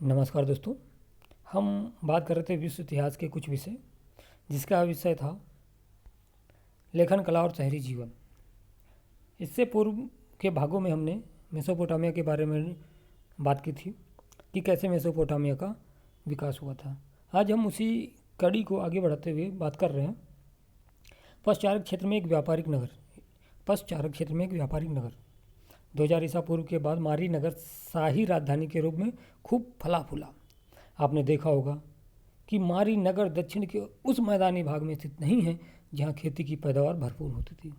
नमस्कार दोस्तों। हम बात कर रहे थे विश्व इतिहास के कुछ विषय, जिसका विषय था लेखन कला और शहरी जीवन। इससे पूर्व के भागों में हमने मेसोपोटामिया के बारे में बात की थी कि कैसे मेसोपोटामिया का विकास हुआ था। आज हम उसी कड़ी को आगे बढ़ाते हुए बात कर रहे हैं पश्चारक क्षेत्र में एक व्यापारिक नगर। 2000 ईसा पूर्व के बाद मारी नगर शाही राजधानी के रूप में खूब फला फूला। आपने देखा होगा कि मारी नगर दक्षिण के उस मैदानी भाग में स्थित नहीं है जहाँ खेती की पैदावार भरपूर होती थी,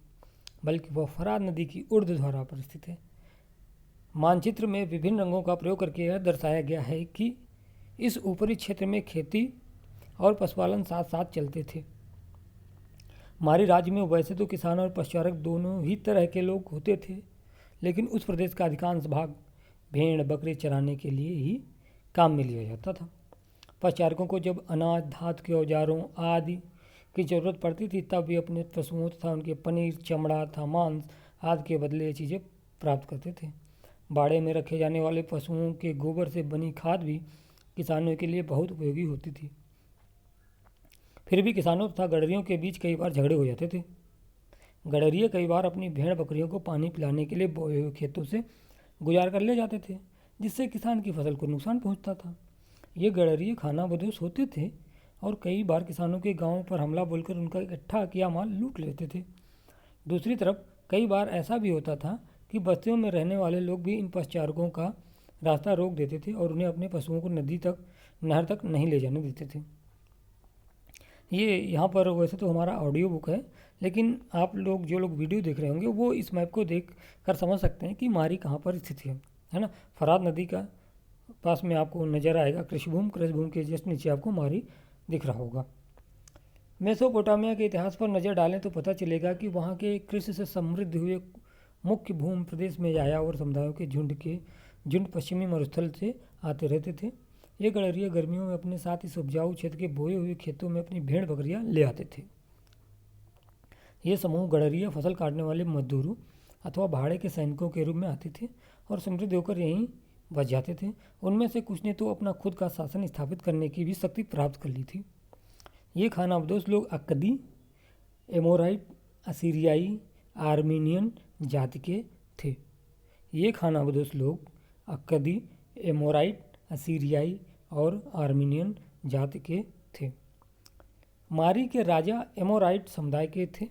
बल्कि वह फरात नदी की ऊर्ध्वधारा पर स्थित है। मानचित्र में विभिन्न रंगों का प्रयोग करके यह दर्शाया गया है कि इस ऊपरी क्षेत्र में खेती और पशुपालन साथ साथ चलते थे। मारी राज्य में वैसे तो किसान और पशुचारक दोनों ही तरह के लोग होते थे, लेकिन उस प्रदेश का अधिकांश भाग भेड़ बकरी चराने के लिए ही काम में लिया जाता था। पशुचारकों को जब अनाज, धातु के औजारों आदि की जरूरत पड़ती थी, तब वे अपने पशुओं तथा उनके पनीर, चमड़ा तथा मांस आदि के बदले ये चीज़ें प्राप्त करते थे। बाड़े में रखे जाने वाले पशुओं के गोबर से बनी खाद भी किसानों के लिए बहुत उपयोगी होती थी। फिर भी किसानों तथा गडरियों के बीच कई बार झगड़े हो जाते थे। गडरिये कई बार अपनी भेड़ बकरियों को पानी पिलाने के लिए बोए हुए खेतों से गुजार कर ले जाते थे, जिससे किसान की फसल को नुकसान पहुंचता था। ये गडरिये खानाबदोश होते थे और कई बार किसानों के गांवों पर हमला बोलकर उनका इकट्ठा किया माल लूट लेते थे। दूसरी तरफ कई बार ऐसा भी होता था कि बस्तियों में रहने वाले लोग भी इन पशुचारकों का रास्ता रोक देते थे और उन्हें अपने पशुओं को नहर तक नहीं ले जाने देते थे। ये यहाँ पर वैसे तो हमारा ऑडियो बुक है, लेकिन आप लोग जो लोग वीडियो देख रहे होंगे वो इस मैप को देख कर समझ सकते हैं कि मारी कहाँ पर स्थित है ना। फरात नदी का पास में आपको नज़र आएगा कृषि भूमि के जस्ट नीचे आपको मारी दिख रहा होगा। मेसोपोटामिया के इतिहास पर नज़र डालें तो पता चलेगा कि वहाँ के कृषि से समृद्ध हुए मुख्य भूमि प्रदेश में यायावर समुदायों के झुंड पश्चिमी मरुस्थल से आते रहते थे। ये गडरिये गर्मियों में अपने साथ इस उपजाऊ क्षेत्र के बोए हुए खेतों में अपनी भेड़ बकरियां ले आते थे। ये समूह गडरिये फसल काटने वाले मजदूरों अथवा भाड़े के सैनिकों के रूप में आते थे और समृद्ध होकर यहीं बच जाते थे। उनमें से कुछ ने तो अपना खुद का शासन स्थापित करने की भी शक्ति प्राप्त कर ली थी। ये खानाबदोश लोग अक्कदी, एमोराइट, असीरियाई, आर्मीनियन जाति के थे। ये खानाबदोश लोग अक्कदी, एमोराइट, असीरियाई और आर्मीनियन जाति के थे। मारी के राजा एमोराइट समुदाय के थे।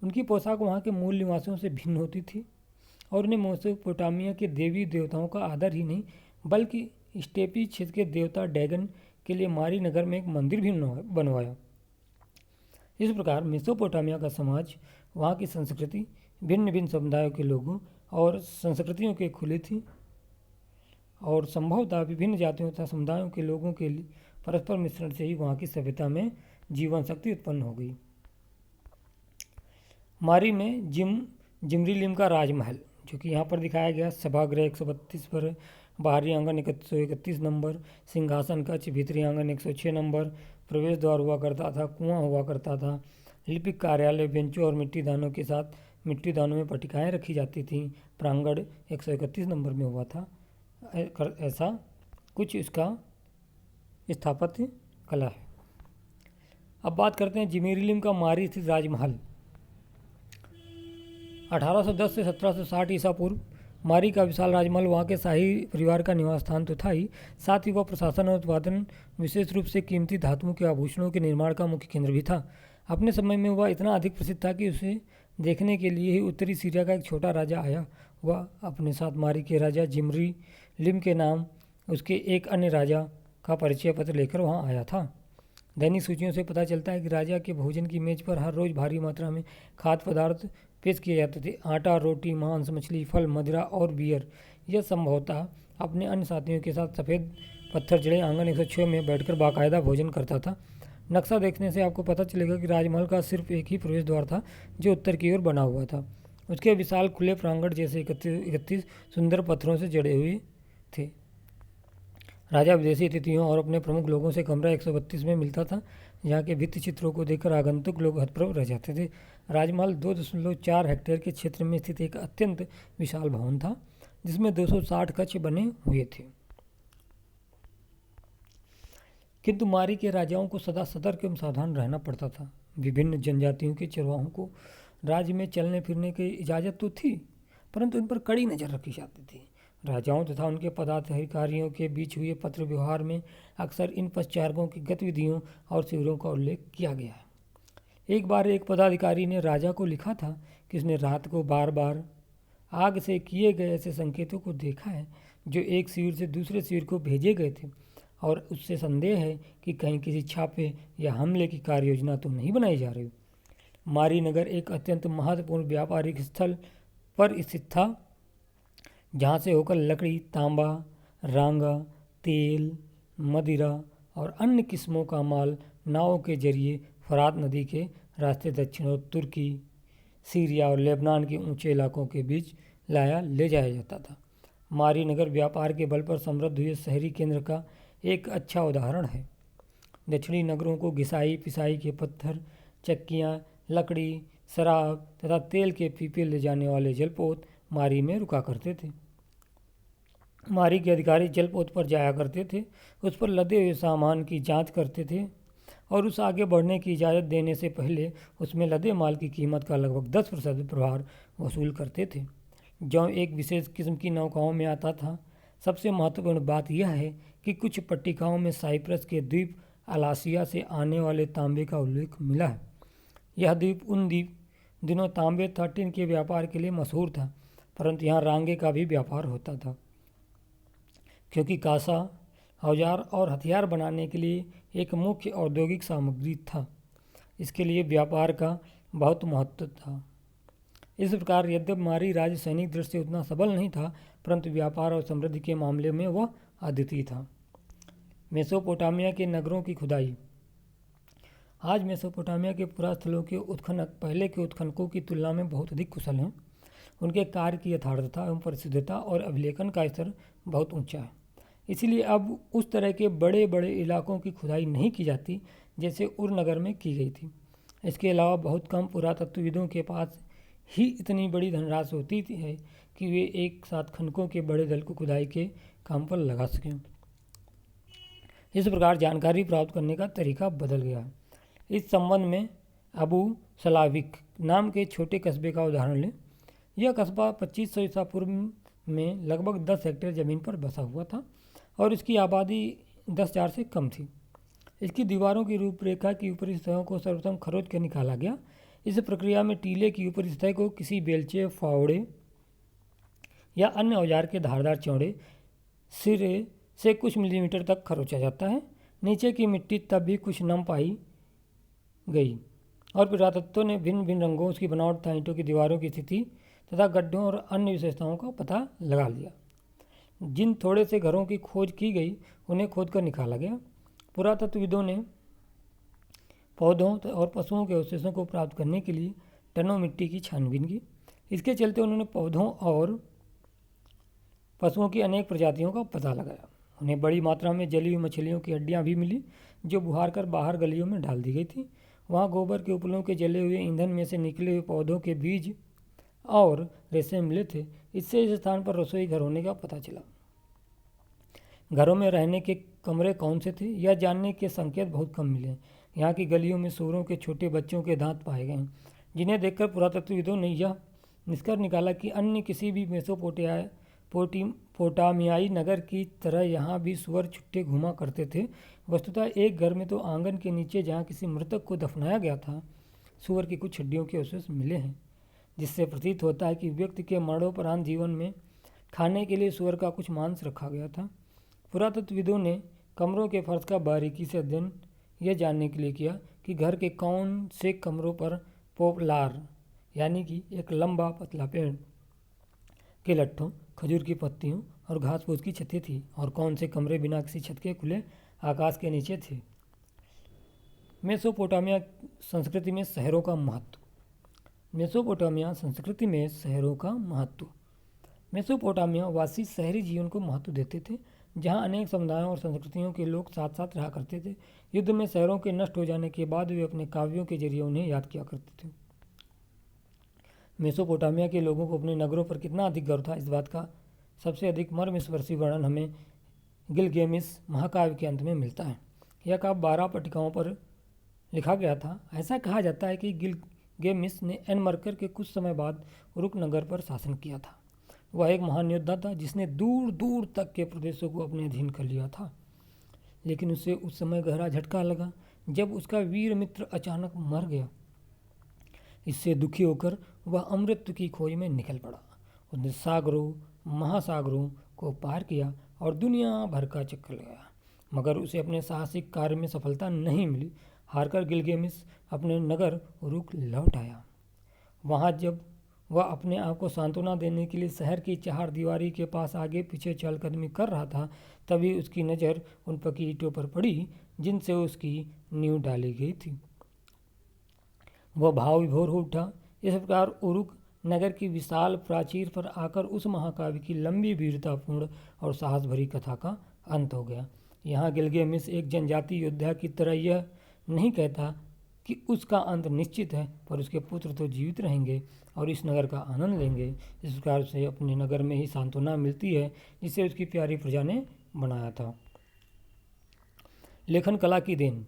उनकी पोशाक वहाँ के मूल निवासियों से भिन्न होती थी और उन्हें मेसोपोटामिया के देवी देवताओं का आदर ही नहीं, बल्कि स्टेपी क्षेत्र के देवता डैगन के लिए मारी नगर में एक मंदिर भी बनवाया। इस प्रकार मेसोपोटामिया का समाज, वहाँ की संस्कृति भिन्न भिन्न समुदायों के लोगों और संस्कृतियों के खुली थी और संभवतः विभिन्न जातियों तथा समुदायों के लोगों के परस्पर मिश्रण से ही वहाँ की सभ्यता में जीवन शक्ति उत्पन्न हो गई। मारी में जिमरीलिम का राजमहल, जो कि यहाँ पर दिखाया गया, सभागृह 132 पर, बाहरी आंगन 131 नंबर, सिंहासन कक्ष, भीतरी आंगन 106 नंबर, प्रवेश द्वार हुआ करता था, कुआं हुआ करता था, लिपिक कार्यालय, बेंचों और मिट्टी दानों के साथ मिट्टी दानों में पट्टिकाएँ रखी जाती थीं, प्रांगण 131 नंबर में हुआ था। ऐसा कुछ इसका स्थापत्य कला है। अब बात करते हैं जिमेरिलिम का मारी स्थित राजमहल। 1810 से 1760 ईसा पूर्व मारी का विशाल राजमहल वहाँ के शाही परिवार का निवास स्थान तो था ही, साथ ही वह प्रशासन और उत्पादन, विशेष रूप से कीमती धातुओं के आभूषणों के निर्माण का मुख्य केंद्र भी था। अपने समय में वह इतना अधिक प्रसिद्ध था कि उसे देखने के लिए ही उत्तरी सीरिया का एक छोटा राजा आया। वह अपने साथ मारी के राजा जिमरीलिम के नाम उसके एक अन्य राजा का परिचय पत्र लेकर वहाँ आया था। दैनिक सूचियों से पता चलता है कि राजा के भोजन की मेज पर हर रोज़ भारी मात्रा में खाद्य पदार्थ पेश किए जाते थे। आटा, रोटी, मांस, मछली, फल, मदिरा और बियर। यह संभवतः अपने अन्य साथियों के साथ सफ़ेद पत्थर जड़े आंगन 106 में बैठकर बाकायदा भोजन करता था। नक्शा देखने से आपको पता चलेगा कि राजमहल का सिर्फ एक ही प्रवेश द्वार था, जो उत्तर की ओर बना हुआ था। उसके विशाल खुले प्रांगण जैसे 31 सुंदर पत्थरों से जड़े हुए थे। राजा विदेशी अतिथियों और अपने प्रमुख लोगों से कमरा 132 में मिलता था। यहाँ के भित्ति चित्रों को देखकर आगंतुक लोग हतप्रभ रह जाते थे। राजमहल 2.4 हेक्टेयर के क्षेत्र में स्थित एक अत्यंत विशाल भवन था, जिसमें 260 कक्ष बने हुए थे। किंतु मारी के राजाओं को सदा सतर्क एवं सावधान रहना पड़ता था। विभिन्न जनजातियों के चरवाहों को राज्य में चलने फिरने की इजाज़त तो थी, परंतु इन पर कड़ी नज़र रखी जाती थी। राजाओं तथा उनके पदाधिकारियों के बीच हुए पत्र व्यवहार में अक्सर इन पशचारकों की गतिविधियों और शिविरों का उल्लेख किया गया है। एक बार एक पदाधिकारी ने राजा को लिखा था कि उसने रात को बार बार आग से किए गए ऐसे संकेतों को देखा है जो एक शिविर से दूसरे शिविर को भेजे गए थे, और उससे संदेह है कि कहीं किसी छापे या हमले की कार्य योजना तो नहीं बनाई जा रही। मारी नगर एक अत्यंत महत्वपूर्ण व्यापारिक स्थल पर स्थित था, जहाँ से होकर लकड़ी, तांबा, रांगा, तेल, मदिरा और अन्य किस्मों का माल नावों के जरिए फरात नदी के रास्ते दक्षिण और तुर्की, सीरिया और लेबनान के ऊंचे इलाकों के बीच ले जाया जाता था। मारी नगर व्यापार के बल पर समृद्ध हुए शहरी केंद्र का एक अच्छा उदाहरण है। दक्षिणी नगरों को घिसाई पिसाई के पत्थर, चक्कियाँ, लकड़ी, शराब तथा तेल के पीपे ले जाने वाले जलपोत मारी में रुका करते थे। मारी के अधिकारी जलपोत पर जाया करते थे, उस पर लदे हुए सामान की जांच करते थे और उस आगे बढ़ने की इजाज़त देने से पहले उसमें लदे माल की कीमत का लगभग 10% प्रभार वसूल करते थे। जो एक विशेष किस्म की नौकाओं में आता था। सबसे महत्वपूर्ण बात यह है कि कुछ पट्टिकाओं में साइप्रस के द्वीप अलासिया से आने वाले तांबे का उल्लेख मिला है। यह द्वीप उन दिनों तांबे तथा टिन के व्यापार के लिए मशहूर था, परंतु यहाँ रांगे का भी व्यापार होता था, क्योंकि कांसा औजार और हथियार बनाने के लिए एक मुख्य औद्योगिक सामग्री था। इसके लिए व्यापार का बहुत महत्व था। इस प्रकार यद्यपि मारी राज्य सैनिक दृष्टि से उतना सबल नहीं था, परंतु व्यापार और समृद्धि के मामले में वह अद्वितीय था। मेसोपोटामिया के नगरों की खुदाई। आज मेसोपोटामिया के पुरास्थलों के उत्खनक पहले के उत्खनकों की तुलना में बहुत अधिक कुशल हैं। उनके कार्य की यथार्थता एवं परिशुद्धता और अभिलेखन का स्तर बहुत ऊंचा है। इसीलिए अब उस तरह के बड़े बड़े इलाकों की खुदाई नहीं की जाती जैसे उरनगर में की गई थी। इसके अलावा बहुत कम पुरातत्वविदों के पास ही इतनी बड़ी धनराशि होती है कि वे एक साथ खनकों के बड़े दल को खुदाई के काम पर लगा सकें। इस प्रकार जानकारी प्राप्त करने का तरीका बदल गया है। इस संबंध में अबू सलाविक नाम के छोटे कस्बे का उदाहरण लें। यह कस्बा 2500 ईसा पूर्व में लगभग 10 हेक्टेयर ज़मीन पर बसा हुआ था और इसकी आबादी 10,000 से कम थी। इसकी दीवारों की रूपरेखा की ऊपरी सतहों को सर्वप्रथम खरोच कर निकाला गया। इस प्रक्रिया में टीले की ऊपरी सतह को किसी बेलचे, फावड़े या अन्य औजार के धारदार चौड़े सिरे से कुछ मिलीमीटर तक खरोचा जाता है। नीचे की मिट्टी तब भी कुछ नम पाई गई और पुरातत्वों ने भिन्न भिन्न रंगों, उसकी बनावट तथा ईंटों की दीवारों की स्थिति तथा गड्ढों और अन्य विशेषताओं का पता लगा लिया। जिन थोड़े से घरों की खोज की गई उन्हें खोद कर निकाला गया। पुरातत्वविदों ने पौधों और पशुओं के अवशेषों को प्राप्त करने के लिए टनों मिट्टी की छानबीन की। इसके चलते उन्होंने पौधों और पशुओं की अनेक प्रजातियों का पता लगाया। उन्हें बड़ी मात्रा में जली हुई मछलियों की हड्डियाँ भी मिली जो बुहार कर बाहर गलियों में डाल दी गई थी। वहाँ गोबर के उपलों के जले हुए ईंधन में से निकले हुए पौधों के बीज और रेशे मिले थे। इससे इस स्थान पर रसोई घर होने का पता चला। घरों में रहने के कमरे कौन से थे यह जानने के संकेत बहुत कम मिले। यहाँ की गलियों में सूअरों के छोटे बच्चों के दांत पाए गए, जिन्हें देखकर पुरातत्वविदों ने यह निष्कर्ष निकाला कि अन्य किसी भी मेसोपोटामियाई नगर की तरह यहाँ भी सूअर छुट्टे घुमा करते थे। वस्तुतः एक घर में तो आंगन के नीचे जहाँ किसी मृतक को दफनाया गया था, सूअर की कुछ हड्डियों के अवशेष मिले हैं, जिससे प्रतीत होता है कि व्यक्ति के मरणोपरांत जीवन में खाने के लिए सूअर का कुछ मांस रखा गया था। पुरातत्वविदों ने कमरों के फर्श का बारीकी से अध्ययन यह जानने के लिए किया कि घर के कौन से कमरों पर पोपलार यानी कि एक लंबा पतला पेड़ के लट्ठों, खजूर की पत्तियों और घास फूस की छतें थी और कौन से कमरे बिना किसी छत के खुले आकाश के नीचे थे। मेसोपोटामिया संस्कृति में शहरों का महत्व। मेसोपोटामिया संस्कृति में शहरों का महत्व। मेसोपोटामिया वासी शहरी जीवन को महत्व देते थे, जहाँ अनेक समुदायों और संस्कृतियों के लोग साथ साथ रहा करते थे। युद्ध में शहरों के नष्ट हो जाने के बाद वे अपने काव्यों के जरिए उन्हें याद किया करते थे। मेसोपोटामिया के लोगों को अपने नगरों पर कितना अधिक गर्व था, इस बात का सबसे अधिक मर्मस्पर्शी वर्णन हमें गिलगेमिस महाकाव्य के अंत में मिलता है। यह काव्य 12 पट्टिकाओं पर लिखा गया था। ऐसा कहा जाता है कि गिलगेमिस ने एनमर्कर के कुछ समय बाद उरुक नगर पर शासन किया था। वह एक महान योद्धा था जिसने दूर दूर तक के प्रदेशों को अपने अधीन कर लिया था, लेकिन उसे उस समय गहरा झटका लगा जब उसका वीर मित्र अचानक मर गया। इससे दुखी होकर वह अमृत की खोज में निकल पड़ा। उसने सागरों महासागरों को पार किया और दुनिया भर का चक्कर लगाया, मगर उसे अपने साहसिक कार्य में सफलता नहीं मिली। हारकर गिलगेमिस अपने नगर उरुक लौट आया। वहाँ जब वह अपने आप को सांत्वना देने के लिए शहर की चारदीवारी के पास आगे पीछे चहलकदमी कर रहा था, तभी उसकी नज़र उन पक्की ईंटों पर पड़ी जिनसे उसकी नींव डाली गई थी। वह भाव विभोर हो उठा। इस प्रकार उरुक नगर की विशाल प्राचीर पर आकर उस महाकाव्य की लंबी वीरतापूर्ण और साहस भरी कथा का अंत हो गया। यहाँ गिलगेमिस एक जनजातीय योद्धा की तरह यह नहीं कहता कि उसका अंत निश्चित है, पर उसके पुत्र तो जीवित रहेंगे और इस नगर का आनंद लेंगे। इस प्रकार से अपने नगर में ही सांत्वना मिलती है जिसे उसकी प्यारी प्रजा ने बनाया था। लेखन कला की देन।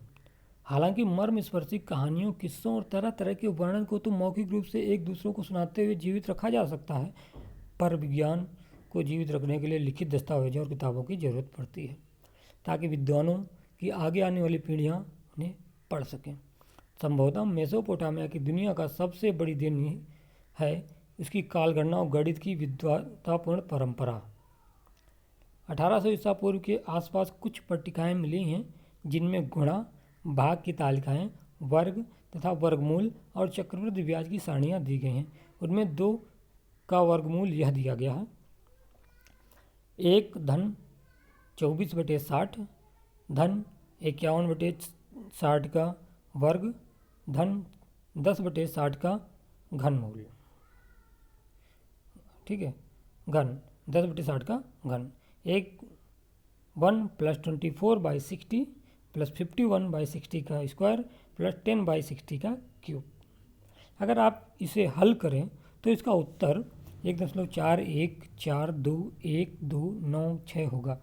हालांकि मर्मस्पर्शी कहानियों, किस्सों और तरह तरह के वर्णन को तो मौखिक रूप से एक दूसरों को सुनाते हुए जीवित रखा जा सकता है, पर विज्ञान को जीवित रखने के लिए लिखित दस्तावेजों और किताबों की जरूरत पड़ती है ताकि विद्वानों की आगे आने वाली पीढ़ियाँ उन्हें पढ़ सकें। संभवतः मेसोपोटामिया की दुनिया का सबसे बड़ी देन है उसकी कालगणना और गणित की विद्वतापूर्ण परंपरा। 1800 ईसा पूर्व के आसपास कुछ पट्टिकाएँ मिली हैं जिनमें गुणा, भाग की तालिकाएँ, वर्ग तथा वर्गमूल और चक्रवृद्धि ब्याज की सारणियाँ दी गई हैं। उनमें 2 का वर्गमूल यह दिया गया है: 1 धन 24/60 धन 51/60 का वर्ग धन 10/60 का घनमूल। ठीक है, घन 10/60 का घन। 1 + 24/60 + 51/60 का स्क्वायर + 10/60 का क्यूब। अगर आप इसे हल करें तो इसका उत्तर 1.414212996 होगा,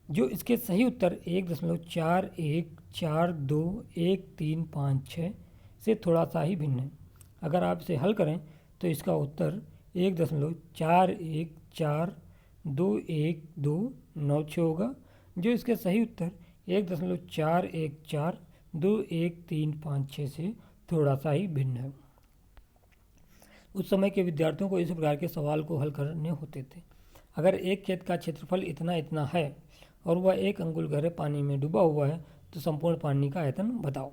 जो इसके सही उत्तर 1.41421356 से थोड़ा सा ही भिन्न है। अगर आप इसे हल करें तो इसका उत्तर 1.41421356 होगा, जो इसके सही उत्तर 1.41421356 से थोड़ा सा ही भिन्न है। उस समय के विद्यार्थियों को इस प्रकार के सवाल को हल करने होते थे। अगर एक खेत का क्षेत्रफल इतना इतना है और वह 1 अंगुल गहरे पानी में डूबा हुआ है तो संपूर्ण पानी का आयतन बताओ।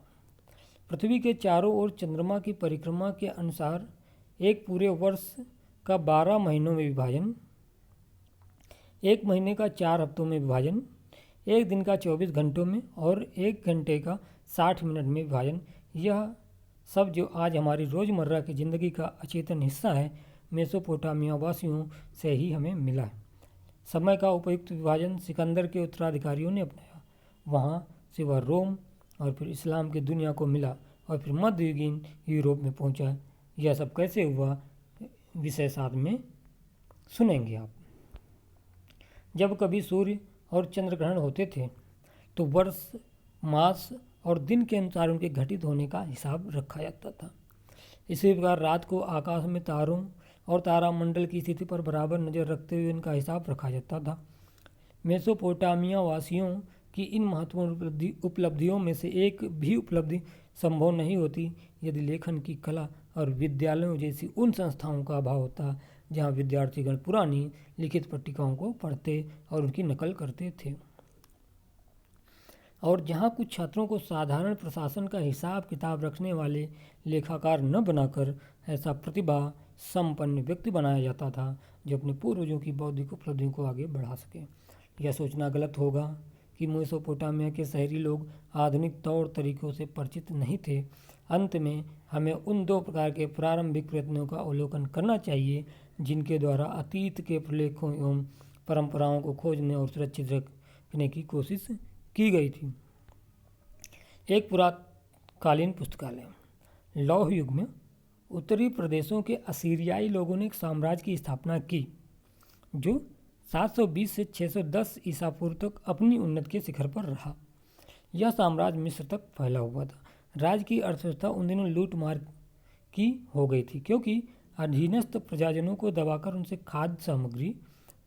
पृथ्वी के चारों ओर चंद्रमा की परिक्रमा के अनुसार एक पूरे वर्ष का 12 महीनों में विभाजन, 1 महीने का 4 हफ्तों में विभाजन, 1 दिन का 24 घंटों में और 1 घंटे का 60 मिनट में विभाजन, यह सब जो आज हमारी रोज़मर्रा की ज़िंदगी का अचेतन हिस्सा है, मेसोपोटामिया वासियों से ही हमें मिला है। समय का उपयुक्त विभाजन सिकंदर के उत्तराधिकारियों ने अपनाया। वहाँ से वह रोम और फिर इस्लाम की दुनिया को मिला और फिर मध्ययुगीन यूरोप में पहुँचा। यह सब कैसे हुआ, विषय साथ में सुनेंगे आप। जब कभी सूर्य और चंद्र ग्रहण होते थे तो वर्ष, मास और दिन के अनुसार उनके घटित होने का हिसाब रखा जाता था। इसी प्रकार रात को आकाश में तारों और तारामंडल की स्थिति पर बराबर नज़र रखते हुए इनका हिसाब रखा जाता था। मेसोपोटामिया वासियों की इन महत्वपूर्ण उपलब्धियों में से एक भी उपलब्धि संभव नहीं होती यदि लेखन की कला और विद्यालयों जैसी उन संस्थाओं का अभाव होता जहाँ विद्यार्थीगण पुरानी लिखित पट्टिकाओं को पढ़ते और उनकी नकल करते थे, और जहाँ कुछ छात्रों को साधारण प्रशासन का हिसाब किताब रखने वाले लेखाकार न बनाकर ऐसा प्रतिभा संपन्न व्यक्ति बनाया जाता था जो अपने पूर्वजों की बौद्धिक उपलब्धियों को आगे बढ़ा सके। यह सोचना गलत होगा कि मेसोपोटामिया के शहरी लोग आधुनिक तौर तरीकों से परिचित नहीं थे। अंत में हमें उन 2 प्रकार के प्रारंभिक प्रयत्नों का अवलोकन करना चाहिए जिनके द्वारा अतीत के प्रलेखों एवं परंपराओं को खोजने और सुरक्षित रखने की कोशिश की गई थी। एक पुरातकालीन पुस्तकालय। लौह युग में उत्तरी प्रदेशों के असीरियाई लोगों ने एक साम्राज्य की स्थापना की जो 720 से 610 ईसा पूर्व तक अपनी उन्नति के शिखर पर रहा। यह साम्राज्य मिस्र तक फैला हुआ था। राज्य की अर्थव्यवस्था उन दिनों लूट मार की हो गई थी, क्योंकि अधीनस्थ प्रजाजनों को दबाकर उनसे खाद्य सामग्री,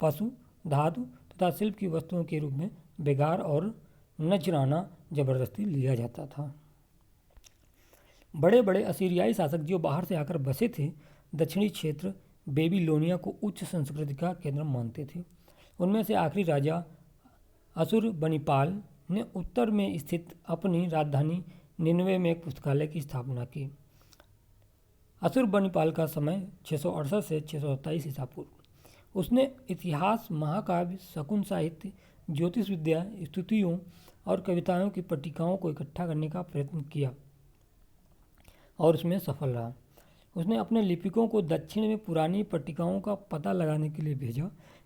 पशु, धातु तथा शिल्प की वस्तुओं के रूप में बेगार और नजराना जबरदस्ती लिया जाता था। बड़े बड़े असीरियाई शासक जो बाहर से आकर बसे थे, दक्षिणी क्षेत्र बेबीलोनिया को उच्च संस्कृति का केंद्र मानते थे। उनमें से आखिरी राजा असुरबनिपाल ने उत्तर में स्थित अपनी राजधानी निनवे में एक पुस्तकालय की स्थापना की। असुरबनिपाल का समय 668 से 627 ईसा पूर्व। उसने इतिहास, महाकाव्य, शकुन साहित्य, ज्योतिष विद्या, स्तुतियों और कविताओं की पट्टिकाओं को इकट्ठा करने का प्रयत्न किया और उसमें सफल रहा। उसने अपने लिपिकों को दक्षिण में पुरानी पट्टिकाओं का पता लगाने के लिए भेजा,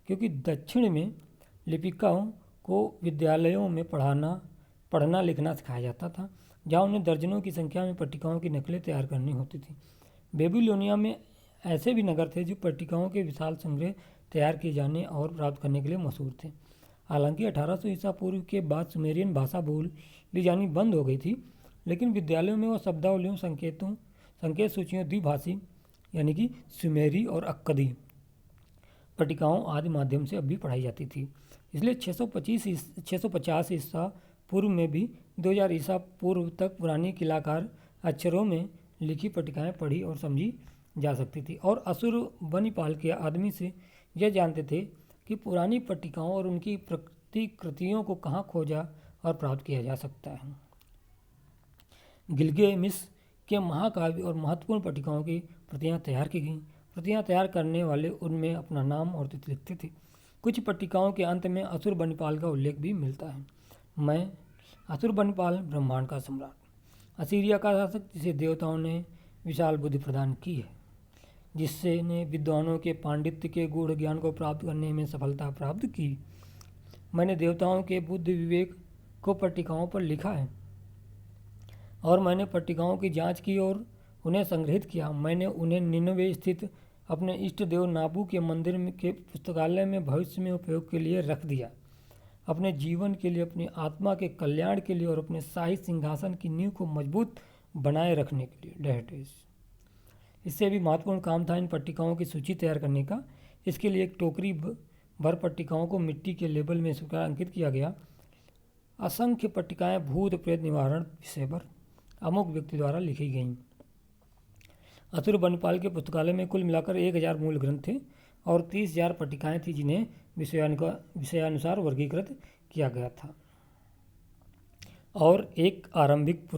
क्योंकि दक्षिण में लिपिकाओं को विद्यालयों में पढ़ना लिखना सिखाया जाता था, जहाँ उन्हें दर्जनों की संख्या में पट्टिकाओं की नकलें तैयार करनी होती थी। बेबीलोनिया में ऐसे भी नगर थे जो पट्टिकाओं के विशाल संग्रह तैयार किए जाने और प्राप्त करने के लिए मशहूर थे। हालांकि 1800 ईसा पूर्व के बाद सुमेरियन भाषा बोली जानी बंद हो गई थी, लेकिन विद्यालयों में वह शब्दावलियों, संकेत सूचियों द्विभाषी यानी कि सुमेरी और अक्कदी पट्टिकाओं आदि माध्यम से अब भी पढ़ाई जाती थी। इसलिए 650 ईसा पूर्व में भी 2000 ईसा पूर्व तक पुरानी किलाकार अक्षरों में लिखी पट्टिकाएं पढ़ी और समझी जा सकती थी। और असुरबनिपाल के आदमी से यह जानते थे कि पुरानी पट्टिकाओं और उनकी प्रतिकृतियों को कहाँ खोजा और प्राप्त किया जा सकता है। गिलगामेश के महाकाव्य और महत्वपूर्ण पट्टिकाओं की प्रतियां तैयार की गईं। प्रतियां तैयार करने वाले उनमें अपना नाम और तिथि लिखते थे। कुछ पट्टिकाओं के अंत में असुरबनिपाल का उल्लेख भी मिलता है। मैं असुरबनिपाल ब्रह्मांड का सम्राट, असीरिया का शासक, जिसे देवताओं ने विशाल बुद्धि प्रदान की है, जिससे ने विद्वानों के पांडित्य के गूढ़ ज्ञान को प्राप्त करने में सफलता प्राप्त की। मैंने देवताओं के बुद्धि विवेक को पट्टिकाओं पर लिखा है और मैंने पट्टिकाओं की जांच की और उन्हें संग्रहित किया। मैंने उन्हें निनवे स्थित अपने इष्ट देव नाबू के मंदिर के पुस्तकालय में भविष्य में उपयोग के लिए रख दिया, अपने जीवन के लिए, अपनी आत्मा के कल्याण के लिए और अपने शाही सिंहासन की नींव को मजबूत बनाए रखने के लिए। इससे भी महत्वपूर्ण काम था इन पट्टिकाओं की सूची तैयार करने का। इसके लिए एक टोकरी भर पट्टिकाओं को मिट्टी के लेबल में अंकित किया गया। असंख्य पट्टिकाएं भूत प्रेत निवारण विषय पर अमुक व्यक्ति द्वारा लिखी गईं। असुरबनिपाल के पुस्तकालय में कुल मिलाकर 1000 मूल ग्रंथ थे और 30,000 पट्टिकाएं थी, जिन्हें विषयानुसार वर्गीकृत किया गया था। और एक आरंभिक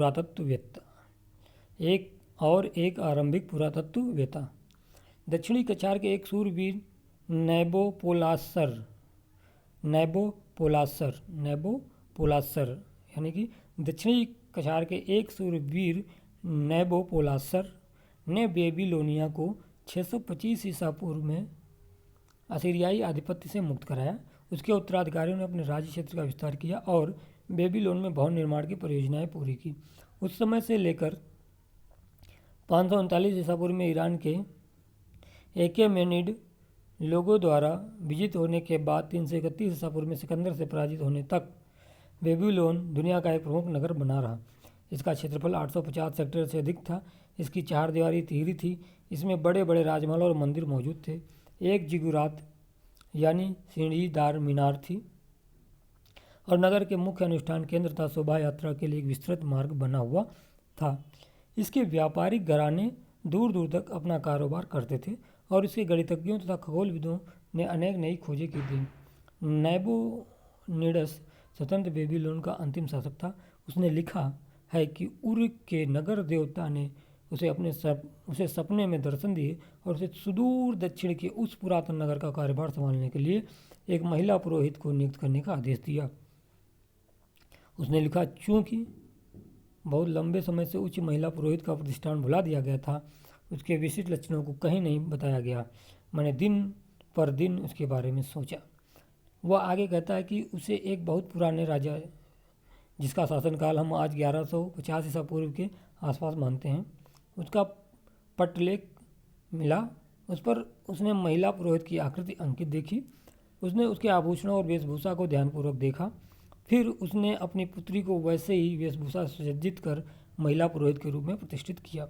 पुरातत्ववेत्ता दक्षिणी कछार के एक सूरवीर नेबोपोलासर यानी कि दक्षिणी कछार के एक सूरवीर नेबोपोलासर ने बेबीलोनिया को 625 ईसा पूर्व में असीरियाई आधिपत्य से मुक्त कराया। उसके उत्तराधिकारियों ने अपने राज्य क्षेत्र का विस्तार किया और बेबीलोन में भवन निर्माण की परियोजनाएं पूरी की। उस समय से लेकर 539 ईसा पूर्व में ईरान के एकेमेनिड लोगों द्वारा विजित होने के बाद 331 ईसा पूर्व में सिकंदर से पराजित होने तक बेबीलोन दुनिया का एक प्रमुख नगर बना रहा। इसका क्षेत्रफल 850 हेक्टेयर से अधिक था। इसकी चारदीवारी तिहरी थी। इसमें बड़े बड़े राजमहल और मंदिर मौजूद थे। एक जिगुरात यानी सीढ़ीदार मीनार थी और नगर के मुख्य अनुष्ठान केंद्र तथा शोभा यात्रा के लिए एक विस्तृत मार्ग बना हुआ था। इसके व्यापारिक घराने दूर दूर तक अपना कारोबार करते थे और इसके गणितज्ञों तथा खगोलविदों ने अनेक नई खोजें की थी। नैबोनिडस स्वतंत्र बेबीलोन का अंतिम शासक था। उसने लिखा है कि उर के नगर देवता ने उसे सपने में दर्शन दिए और उसे सुदूर दक्षिण के उस पुरातन नगर का कार्यभार संभालने के लिए एक महिला पुरोहित को नियुक्त करने का आदेश दिया। उसने लिखा, चूंकि बहुत लंबे समय से उच्च महिला पुरोहित का प्रतिष्ठान भुला दिया गया था, उसके विशिष्ट लक्षणों को कहीं नहीं बताया गया। मैंने दिन पर दिन उसके बारे में सोचा। वह आगे कहता है कि उसे एक बहुत पुराने राजा, जिसका शासनकाल हम आज 1150 ईसा पूर्व के आसपास मानते हैं, उसका पटलेख मिला। उस पर उसने महिला पुरोहित की आकृति अंकित देखी। उसने उसके आभूषणों और वेशभूषा को ध्यानपूर्वक देखा फिर उसने अपनी पुत्री को वैसे ही वेशभूषा सुसज्जित कर महिला पुरोहित के रूप में प्रतिष्ठित किया।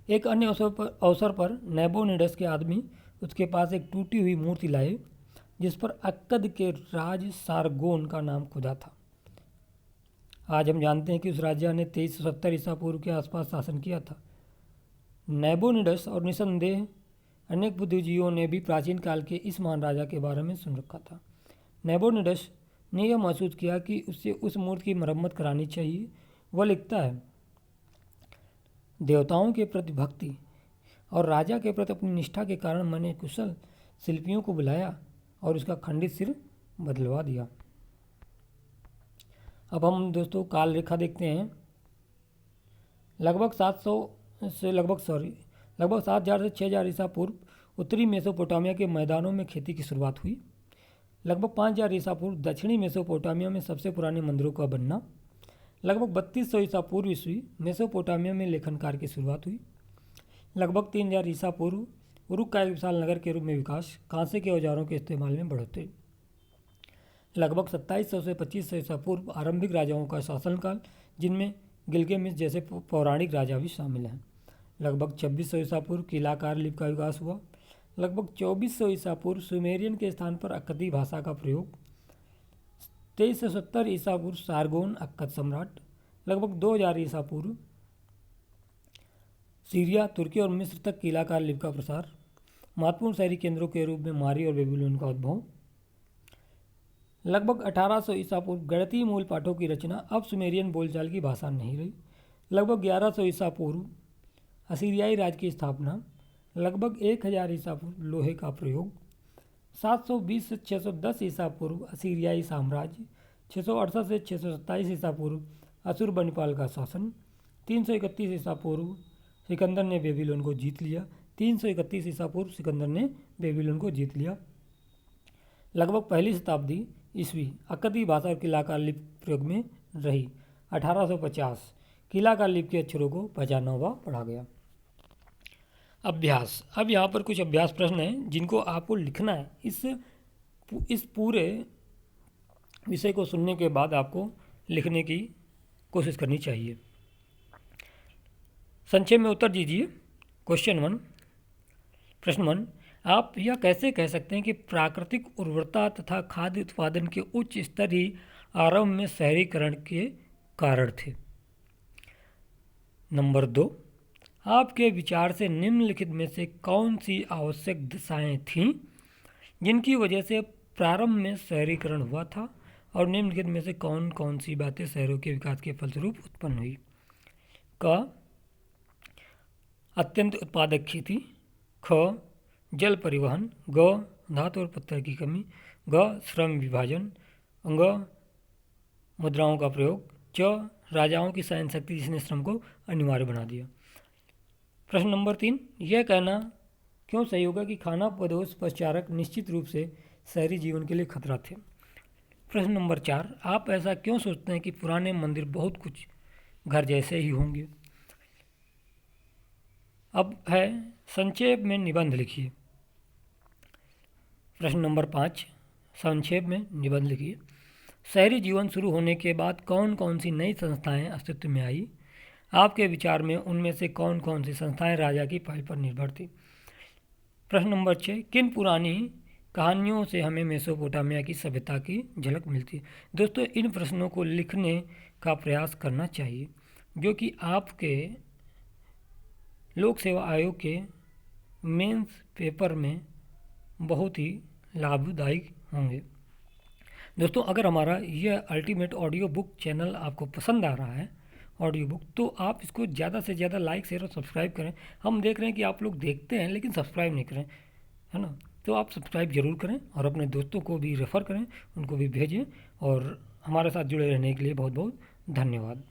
एक अन्य अवसर पर नैबोनिडस के आदमी उसके पास एक टूटी हुई मूर्ति लाए जिस पर अक्कद के राज सारगोन का नाम खुदा था। आज हम जानते हैं कि उस राजा ने 2370 ईसा पूर्व के आसपास शासन किया था। नैबोनिडस और निसंदेह अनेक बुद्धिजीवियों ने भी प्राचीन काल के इस महान राजा के बारे में सुन रखा था। नैबोनिडस ने यह महसूस किया कि उससे उस मूर्ति की मरम्मत करानी चाहिए। वह लिखता है, देवताओं के प्रति भक्ति और राजा के प्रति अपनी निष्ठा के कारण मैंने कुशल शिल्पियों को बुलाया और उसका खंडित सिर बदलवा दिया। अब हम दोस्तों काल रेखा देखते हैं। लगभग 700 से लगभग 7000 से 6000 ईसा पूर्व उत्तरी मेसोपोटामिया के मैदानों में खेती की शुरुआत हुई। लगभग 5000 ईसा पूर्व दक्षिणी मेसोपोटामिया में सबसे पुराने मंदिरों का बनना। लगभग 3200 ईसा पूर्व ईस्वी मेसोपोटामिया में लेखन कार्य की शुरुआत हुई। लगभग 3000 ईसा पूर्व उरुक का एक विशाल नगर के रूप में विकास, कांसे के औजारों के इस्तेमाल में बढ़ोतरी। लगभग 2700 से 2500 ईसा पूर्व आरंभिक राजाओं का शासनकाल, जिनमें गिलगामेश जैसे पौराणिक राजा भी शामिल हैं। लगभग 2600 ईसा पूर्व किलाकार लिपि का विकास हुआ। लगभग 2400 ईसा पूर्व सुमेरियन के स्थान पर अक्कदी भाषा का प्रयोग। 2370 ईसा पूर्व सारगोन अक्कद सम्राट। लगभग 2000 ईसा पूर्व सीरिया, तुर्की और मिस्र तक किलाकार लिपि का प्रसार। महत्वपूर्ण शहरी केंद्रों के रूप में मारी और बेबीलोन का उद्भव। लगभग 1800 ईसा पूर्व गणितीय मूल पाठों की रचना, अब सुमेरियन बोलचाल की भाषा नहीं रही। लगभग 1100 ईसा पूर्व असीरियाई राज की स्थापना। लगभग 1000 ईसा पूर्व लोहे का प्रयोग। 720 से 610 ईसा पूर्व असीरियाई साम्राज्य। 668 से 627 ईसा पूर्व अशुरबनिपाल का शासन। 331 ईसा पूर्व सिकंदर ने बेबीलोन को जीत लिया। 331 ईसा पूर्व सिकंदर ने बेबीलोन को जीत लिया। लगभग पहली शताब्दी ईस्वी अक्कदी भाषा और किलाकार लिपि प्रयोग में रही। 1850 किलाकार लिपि के अक्षरों को पहचाना पढ़ा गया। अभ्यास। अब यहाँ पर कुछ अभ्यास प्रश्न हैं जिनको आपको लिखना है। इस पूरे विषय को सुनने के बाद आपको लिखने की कोशिश करनी चाहिए। संक्षेप में उत्तर दीजिए। क्वेश्चन 1, प्रश्न 1, आप यह कैसे कह सकते हैं कि प्राकृतिक उर्वरता तथा खाद्य उत्पादन के उच्च स्तर ही आरंभ में शहरीकरण के कारण थे? नंबर 2, आपके विचार से निम्नलिखित में से कौन सी आवश्यक दशाएं थीं जिनकी वजह से प्रारंभ में शहरीकरण हुआ था और निम्नलिखित में से कौन कौन सी बातें शहरों के विकास के फलस्वरूप उत्पन्न हुई? क, अत्यंत उत्पादक खेती। ख, जल परिवहन। ग, धातु और पत्थर की कमी। ग, श्रम विभाजन। ग, मुद्राओं का प्रयोग। च, राजाओं की सहन शक्ति जिसने श्रम को अनिवार्य बना दिया। प्रश्न नंबर 3, यह कहना क्यों सही होगा कि खाना पदोस पशुचारक निश्चित रूप से शहरी जीवन के लिए खतरा थे? प्रश्न नंबर 4, आप ऐसा क्यों सोचते हैं कि पुराने मंदिर बहुत कुछ घर जैसे ही होंगे? अब है संक्षेप में निबंध लिखिए। प्रश्न नंबर 5, संक्षेप में निबंध लिखिए। शहरी जीवन शुरू होने के बाद कौन कौन सी नई संस्थाएं अस्तित्व में आई? आपके विचार में उनमें से कौन कौन सी संस्थाएं राजा की पहल पर निर्भर थी? प्रश्न नंबर 6, किन पुरानी कहानियों से हमें मेसोपोटामिया की सभ्यता की झलक मिलती है? दोस्तों, इन प्रश्नों को लिखने का प्रयास करना चाहिए जो कि आपके लोक सेवा आयोग के मेंस पेपर में बहुत ही लाभदायी होंगे। दोस्तों, अगर हमारा यह अल्टीमेट ऑडियो बुक चैनल आपको पसंद आ रहा है ऑडियो बुक, तो आप इसको ज़्यादा से ज़्यादा लाइक शेयर और सब्सक्राइब करें। हम देख रहे हैं कि आप लोग देखते हैं लेकिन सब्सक्राइब नहीं करें, है ना? तो आप सब्सक्राइब जरूर करें और अपने दोस्तों को भी रेफ़र करें, उनको भी भेजें। और हमारे साथ जुड़े रहने के लिए बहुत बहुत धन्यवाद।